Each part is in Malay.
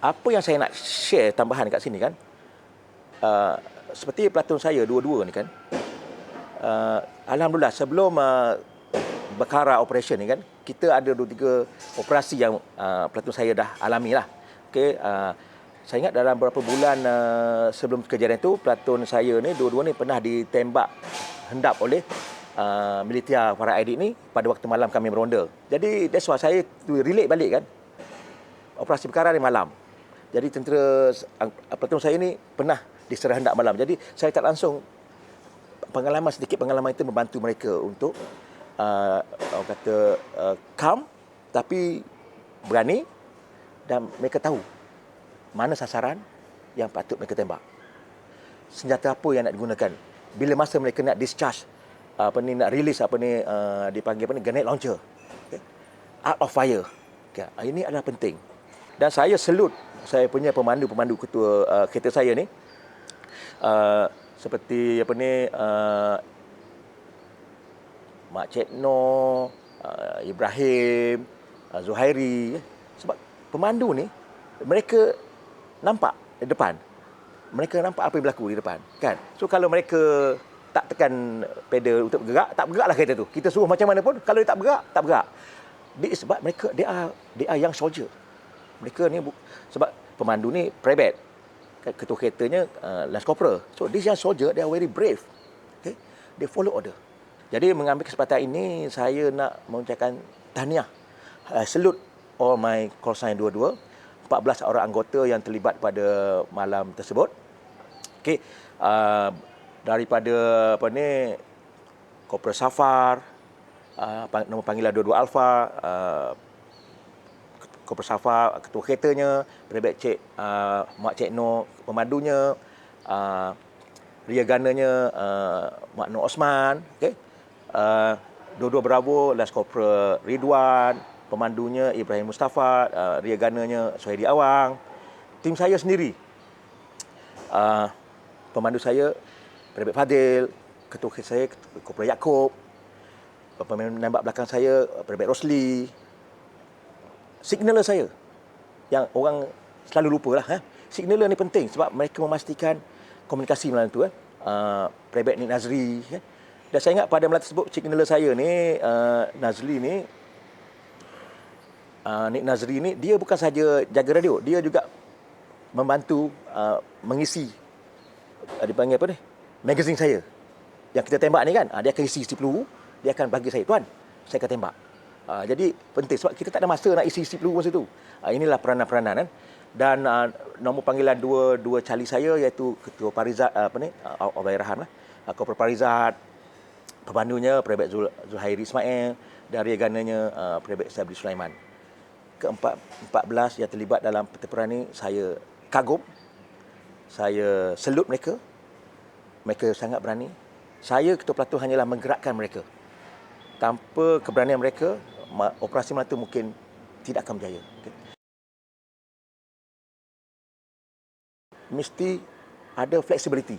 Apa yang saya nak share tambahan kat sini kan, seperti pelantun saya dua-dua ni kan, alhamdulillah sebelum berkara operation ni kan, kita ada 2-3 operasi yang pelantun saya dah alami lah. Okey, saya ingat dalam beberapa bulan sebelum kejadian itu, pelantun saya ni dua-dua ni pernah ditembak hendap oleh militer para adik ni pada waktu malam kami beronda. Jadi that's why saya relate balik kan, operasi berkara di malam. Jadi tentera pelantun saya ni pernah diserah hendak malam. Jadi saya tak langsung sedikit pengalaman itu membantu mereka untuk orang kata calm tapi berani, dan mereka tahu mana sasaran yang patut mereka tembak. Senjata apa yang nak digunakan. Bila masa mereka nak discharge nak release dipanggil grenade launcher. Okay? Out of fire. Okay. Ini adalah penting. Dan saya salute saya punya pemandu ketua kereta saya ni, seperti Mak Cik Noh, Ibrahim, Zuhairi. Sebab pemandu ni mereka nampak di depan, mereka nampak apa yang berlaku di depan kan. So kalau mereka tak tekan pedal untuk bergerak, tak bergeraklah kereta tu. Kita suruh macam mana pun, kalau dia tak bergerak. Sebab mereka they are young soldier. Mereka ni sebab pemandu ni private, ketua keretanya Lance Corporal. So these young soldier, they are very brave. Okay? They follow order. Jadi mengambil kesempatan ini, saya nak mengucapkan tahniah, salute all my call sign 22, 14 orang anggota yang terlibat pada malam tersebut. Okay. Daripada Corporal Safar, nama panggilan 22 Alpha, Corporal Safar, ketua keretanya, Private Cik Mak Cik Noh, pemandunya, Ria Gunnernya Mak Noh Osman, okay? 22 Bravo, Lance Corporal Ridwan, pemandunya Ibrahim Mustafa, Ria Gunnernya Suhaidi Awang, tim saya sendiri, pemandu saya Private Fadil, ketua kereta saya Corporal Yaakob, penembak belakang saya Private Rosli, signaler saya yang orang selalu lupa lah. Signaler ni penting sebab mereka memastikan komunikasi malam tu. Private Nik Nazri. Dan saya ingat pada malam tersebut, signaler saya ni, Nik Nazri ni, dia bukan saja jaga radio, dia juga membantu mengisi dipanggil magazine saya yang kita tembak ni kan. Dia akan isi peluru, dia akan bagi saya, tuan, saya akan tembak. Jadi penting sebab kita tak ada masa nak isi peluru masa tu. Inilah peranan-peranan kan. Dan nombor panggilan dua cali saya, iaitu Ketua Parizat Allahyarham lah, Corporal Parizat, pemandunya Private Zuhairi Ismail, dan Ria Gunnernya Private Sabri Sulaiman. Ke-14 yang terlibat dalam pertempuran ni, saya kagum, saya salute mereka. Mereka sangat berani. Saya ketua pelantun hanyalah menggerakkan mereka. Tanpa keberanian mereka, operasi malam itu mungkin tidak akan berjaya. Okay? Mesti ada flexibility,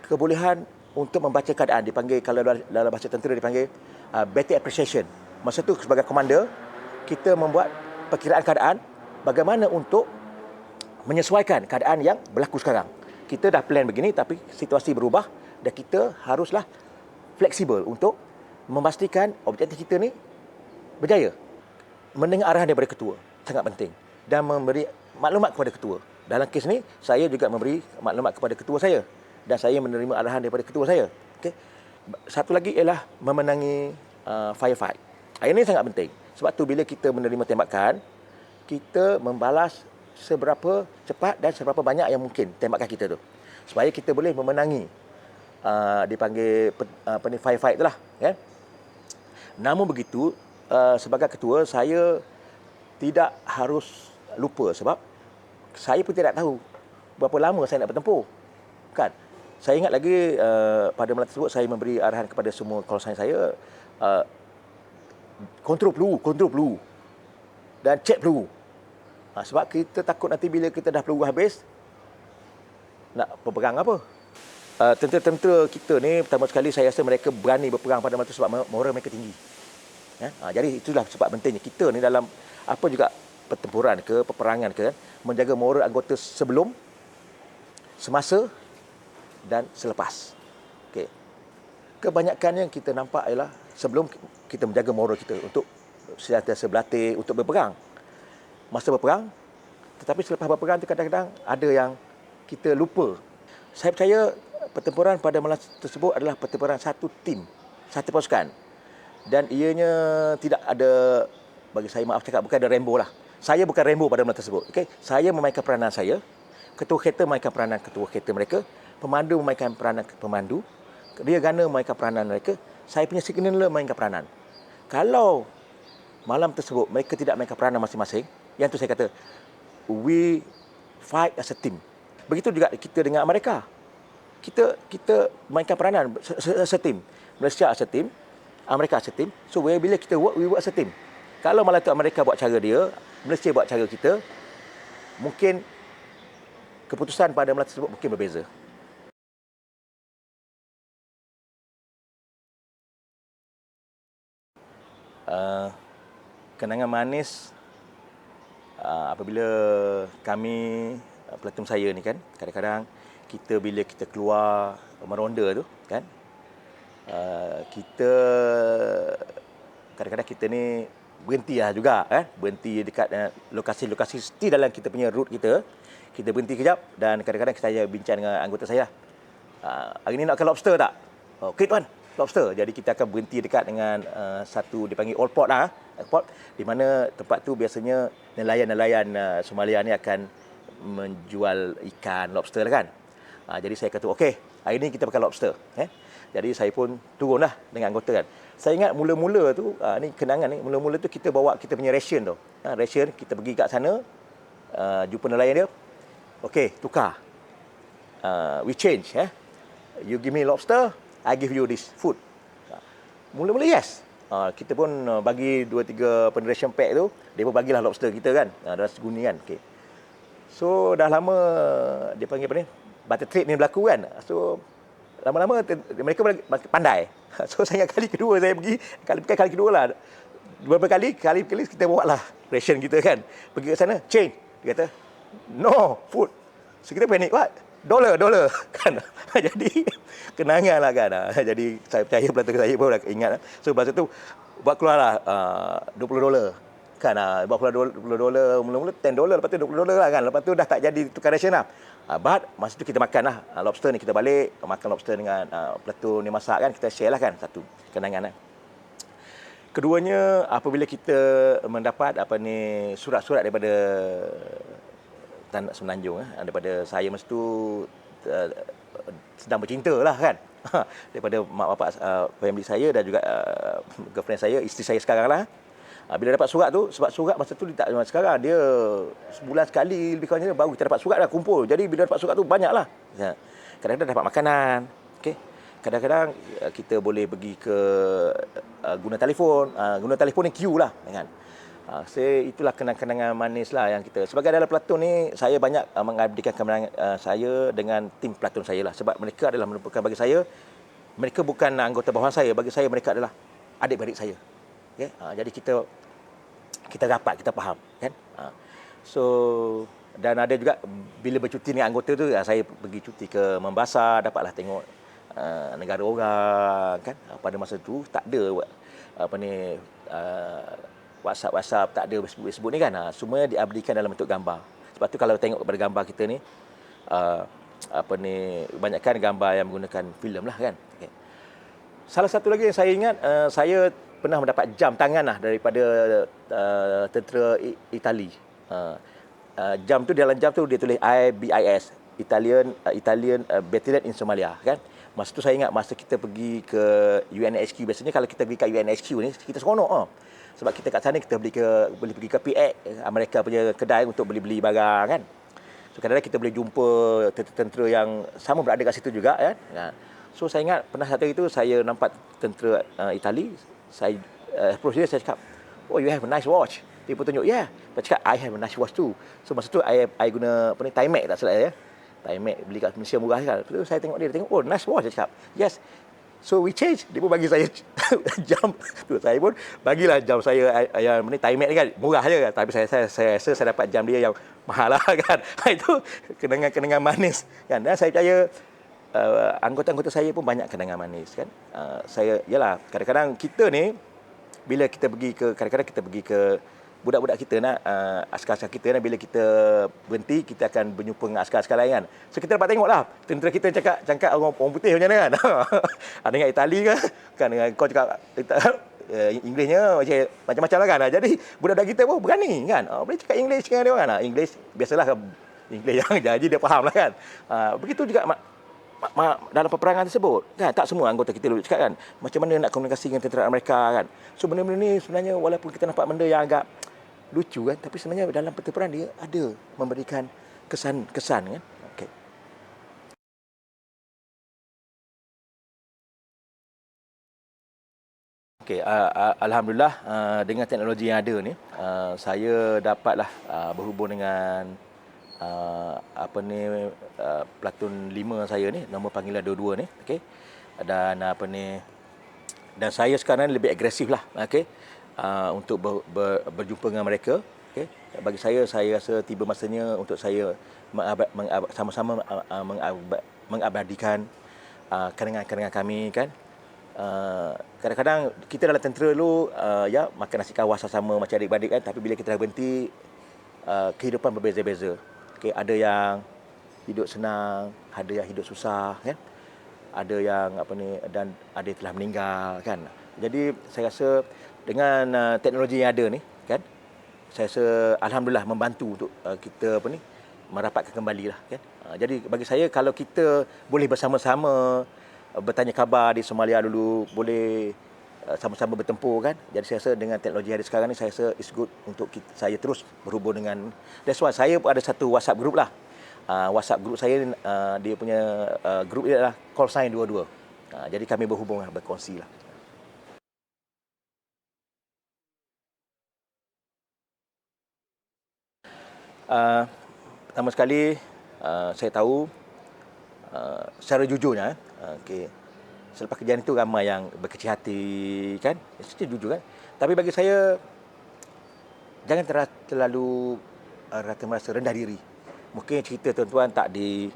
kebolehan untuk membaca keadaan. Dipanggil, kalau dalam bahasa tentera dipanggil battle appreciation. Masa tu sebagai komander, kita membuat perkiraan keadaan bagaimana untuk menyesuaikan keadaan yang berlaku sekarang. Kita dah plan begini tapi situasi berubah, dan kita haruslah fleksibel untuk memastikan objektif kita ni berjaya. Mendengar arahan daripada ketua sangat penting, dan memberi maklumat kepada ketua. Dalam kes ni, saya juga memberi maklumat kepada ketua saya, dan saya menerima arahan daripada ketua saya. Okay. Satu lagi ialah memenangi firefight. Ini sangat penting. Sebab tu bila kita menerima tembakan, kita membalas seberapa cepat dan seberapa banyak yang mungkin tembakan kita tu, supaya kita boleh memenangi dipanggil firefight itulah, kan. Namun begitu, sebagai ketua, saya tidak harus lupa, sebab saya pun tidak tahu berapa lama saya nak bertempur, kan. Saya ingat lagi pada malam tersebut saya memberi arahan kepada semua call sign saya, kontrol peluru dan cek peluru. Sebab kita takut nanti bila kita dah peluru habis, nak berperang apa. Tentera-tentera kita ni, pertama sekali saya rasa mereka berani berperang pada masa sebab moral mereka tinggi. Jadi itulah sebab pentingnya kita ni dalam apa juga pertempuran ke, peperangan ke, menjaga moral anggota sebelum, semasa dan selepas. Okey. Kebanyakan yang kita nampak ialah sebelum kita menjaga moral kita untuk sentiasa berlatih untuk berperang. Masa berperang, tetapi selepas berperang tu kadang-kadang ada yang kita lupa. Saya percaya pertempuran pada malam tersebut adalah pertempuran satu tim, satu pasukan. Dan ianya tidak ada, bagi saya maaf cakap, bukan ada Rambo lah. Saya bukan Rambo pada malam tersebut. Okay? Saya memainkan peranan saya, ketua kereta memainkan peranan ketua kereta mereka, pemandu memainkan peranan pemandu, rear gunner memainkan peranan mereka, saya punya signaller memainkan peranan. Kalau malam tersebut mereka tidak mainkan peranan masing-masing, yang tu saya kata, we fight as a team. Begitu juga kita dengan Amerika. Kita mainkan peranan as a team. Malaysia as a team, Amerika as a team. So bila kita work, we work as a team. Kalau malam tu Amerika buat cara dia, Malaysia buat cara kita, mungkin keputusan pada malam tersebut mungkin berbeza. Kenangan manis apabila kami, platoon saya ni kan, kadang-kadang kita bila kita keluar meronda tu kan, kita kadang-kadang kita ni berhenti lah juga kan, berhenti dekat lokasi-lokasi mesti dalam kita punya route kita berhenti kejap dan kadang-kadang saya bincang dengan anggota saya, hari ni nak makan lobster tak? Okey tuan, lobster. Jadi kita akan berhenti dekat dengan satu dipanggil Old Port lah, port, di mana tempat tu biasanya nelayan-nelayan Somalia ni akan menjual ikan lobster lah kan. Jadi saya kata okey, hari ni kita makan lobster. Jadi saya pun turunlah dengan anggota kan. Saya ingat mula-mula tu, ni kenangan ni, mula-mula tu kita bawa kita punya ration tu. Ration, kita pergi kat sana, jumpa nelayan dia. Okey, tukar. We change. You give me lobster, I give you this food. Mula-mula yes. Kita pun bagi 2-3 ration pack tu, dia pun bagilah lobster kita kan, dalam seguni kan. Okay. So dah lama dia panggil apa ni, butter trade ni berlaku kan. So lama-lama mereka pandai. So saya ingat kali kedua saya pergi, bukan kali kedua lah, beberapa kali kita bawa lah ration kita kan. Pergi ke sana, change. Dia kata, no food. So kita panik, what? Dollar kan. Jadi kenangan lah kan. Jadi saya percaya pelatuh saya pun dah ingat. So masa tu buat keluarlah $20 kan. Buat keluar $20, mula-mula $10, lepas tu $20 lah kan. Lepas tu dah tak jadi tukar ration lah. But masa tu kita makan lah lobster ni, kita balik makan lobster dengan pelatuh ni masak kan, kita share lah kan, satu kenangan lah. Keduanya, apabila kita mendapat surat-surat daripada Tan Semenanjung, daripada saya masa tu sedang bercinta lah kan. Daripada mak bapak family saya dan juga girlfriend saya, isteri saya sekarang lah. Bila dapat surat tu, sebab surat masa tu tak sekarang, dia sebulan sekali lebih kurangnya baru kita dapat surat dah kumpul. Jadi bila dapat surat tu banyak lah. Kadang-kadang dapat makanan, okay. Kadang-kadang kita boleh pergi ke guna telefon ni queue lah kan. Itulah kenangan manis lah yang kita, sebagai dalam pelatuh ni saya banyak mengabdikan kemenangan saya dengan tim pelatuh saya lah, sebab mereka adalah merupakan, bagi saya mereka bukan anggota bawahan saya, bagi saya mereka adalah adik-beradik saya. Okay? Jadi kita rapat, kita faham kan. So dan ada juga bila bercuti dengan anggota tu, saya pergi cuti ke Mombasa, dapatlah tengok negara orang kan. Pada masa tu tak ada WhatsApp tak ada Facebook ni kan. Semuanya diabadikan dalam bentuk gambar. Sebab tu kalau tengok kepada gambar kita ni, kebanyakan gambar yang menggunakan filem lah kan. Okay. Salah satu lagi yang saya ingat, saya pernah mendapat jam tangan lah daripada tentera Itali. Jam tu, dalam jam tu dia tulis IBIS, Italian Battalion in Somalia kan. Masa tu saya ingat masa kita pergi ke UNHQ, biasanya kalau kita pergi ke UNHQ ni kita seronok sebab kita kat sana kita boleh pergi ke PX, Amerika punya kedai untuk beli-beli barang kan. So kadang-kadang kita boleh jumpa tentera yang sama berada kat situ juga kan. So saya ingat pernah satu hari tu saya nampak tentera Itali, saya approach dia, saya cakap, oh you have a nice watch. Dia pun tunjuk, yeah. Saya cakap, I have a nice watch too. So masa tu I guna Timex tak salah ya. Timex beli kat Malaysia murah kan. Lepas tu saya tengok dia tengok, oh nice watch, dia cakap. Yes. So we change. Dia pun bagi saya jam. Tu saya pun bagilah jam saya yang ni Timex ni kan murah je kan. Tapi saya rasa saya dapat jam dia yang mahal lah kan. Itu kenangan-kenangan manis kan. Dan saya percaya anggota-anggota saya pun banyak kenangan manis kan. Saya yalah kadang-kadang kita ni bila kita pergi ke kadang-kadang kita pergi ke budak-budak kita nak askar-askar kita nak bila kita berhenti kita akan berjumpa dengan askar-askar lain kan. So kita dapat tengoklah tentera kita cakap orang putih macam mana kan. Ada dengan Itali ke kan dengan kau cakap Englishnya macam-macam lah kan. Jadi budak-budak kita pun berani kan. Boleh cakap English dengan dia orang. English biasalah English yang jadi dia faham lah kan. Begitu juga dalam peperangan tersebut kan, tak semua anggota kita boleh cakap kan macam mana nak komunikasi dengan tentera Amerika kan. So benda-benda ni sebenarnya walaupun kita nampak benda yang agak lucu kan, tapi sebenarnya dalam pertempuran dia ada memberikan kesan-kesan kan. Okey. Okey, alhamdulillah dengan teknologi yang ada ni saya dapatlah berhubung dengan platoon 5 saya ni, nombor panggilan 22 ni, okey. Dan dan saya sekarang lebih agresif lah, okey. Untuk berjumpa dengan mereka, okey. Bagi saya rasa tiba masanya untuk saya sama-sama mengabadikan kenangan-kenangan kami kan. Kadang-kadang kita dalam tentera dulu ya makan nasi kawah sama macam adik-beradik kan, tapi bila kita dah berhenti kehidupan berbeza-beza. Okay, ada yang hidup senang, ada yang hidup susah kan. Ada yang dan ada yang telah meninggal kan. Jadi saya rasa dengan teknologi yang ada ni kan, saya rasa alhamdulillah membantu untuk kita merapatkan kembali lah kan. Jadi bagi saya kalau kita boleh bersama-sama bertanya khabar di Somalia dulu, boleh sama-sama bertempur kan. Jadi saya rasa dengan teknologi yang ada sekarang ni saya rasa it's good untuk saya terus berhubung dengan. That's why saya pun ada satu WhatsApp group lah. WhatsApp group saya dia punya group dia adalah call sign 22. Jadi kami berhubung lah, berkongsi lah. Pertama sekali saya tahu secara jujurnya okey, selepas kejadian itu ramai yang berkecil hati kan, secara jujur kan. Tapi bagi saya jangan terlalu merasa rendah diri. Mungkin cerita tuan-tuan tak di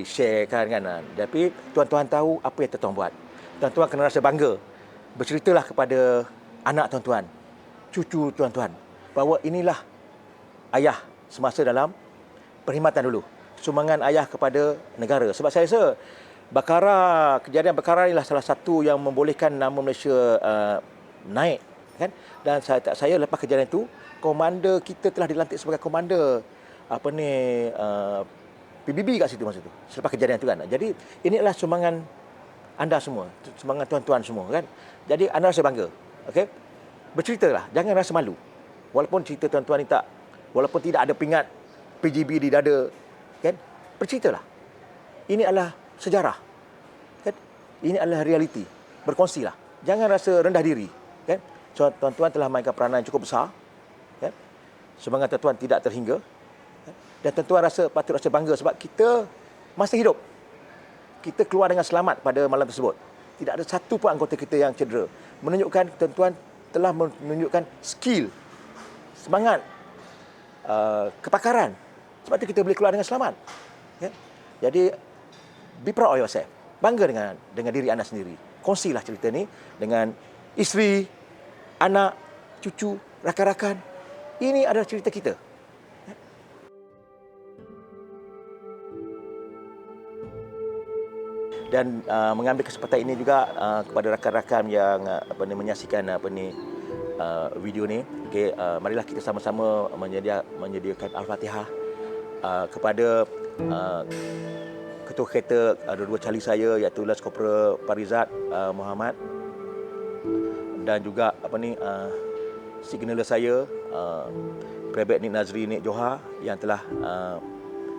share kan. Tapi tuan-tuan tahu apa yang tuan-tuan buat. Tuan-tuan kena rasa bangga. Berceritalah kepada anak tuan-tuan, cucu tuan-tuan bahawa inilah ayah semasa dalam perkhidmatan dulu. Sumbangan ayah kepada negara. Sebab saya rasa kejadian Bakara inilah salah satu yang membolehkan nama Malaysia naik kan. Dan saya lepas kejadian itu, komander kita telah dilantik sebagai komander PBB kat situ masa itu. Selepas kejadian itu kan. Jadi ini adalah sumbangan anda semua, sumbangan tuan-tuan semua kan. Jadi anda rasa bangga. Okey. Berceritalah, jangan rasa malu. Walaupun cerita tuan-tuan ni walaupun tidak ada pingat PGB di dada kan. Berceritalah. Ini adalah sejarah kan, ini adalah realiti. Berkongsilah, jangan rasa rendah diri kan. So, tuan-tuan telah mainkan peranan yang cukup besar kan, sumbangan tuan-tuan tidak terhingga kan? Dan tuan-tuan patut rasa bangga sebab kita masih hidup, kita keluar dengan selamat pada malam tersebut. Tidak ada satu pun anggota kita yang cedera. Menunjukkan tuan-tuan telah menunjukkan skill, semangat, kepakaran. Sebab itu kita boleh keluar dengan selamat kan? Jadi be proud of yourself. Bangga dengan diri anda sendiri. Kongsilah cerita ni dengan isteri, anak, cucu, rakan-rakan. Ini adalah cerita kita. Dan mengambil kesempatan ini juga kepada rakan-rakan yang menyaksikan video ni. Okay, marilah kita sama-sama menyediakan Al-Fatihah kepada Ketua Kereta ada dua cali saya iaitu Lance Corporal Farizat Muhammad dan juga signaler saya Private Nik Nazri Nik Johar yang telah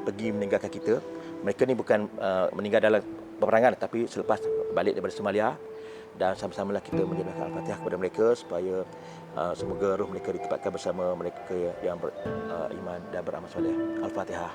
pergi meninggalkan kita. Mereka ni bukan meninggal dalam peperangan tapi selepas balik daripada Somalia, dan sama-samalah kita menjalankan Al-Fatihah kepada mereka supaya semoga roh mereka ditempatkan bersama mereka yang beriman dan beramal soleh. Al-Fatihah.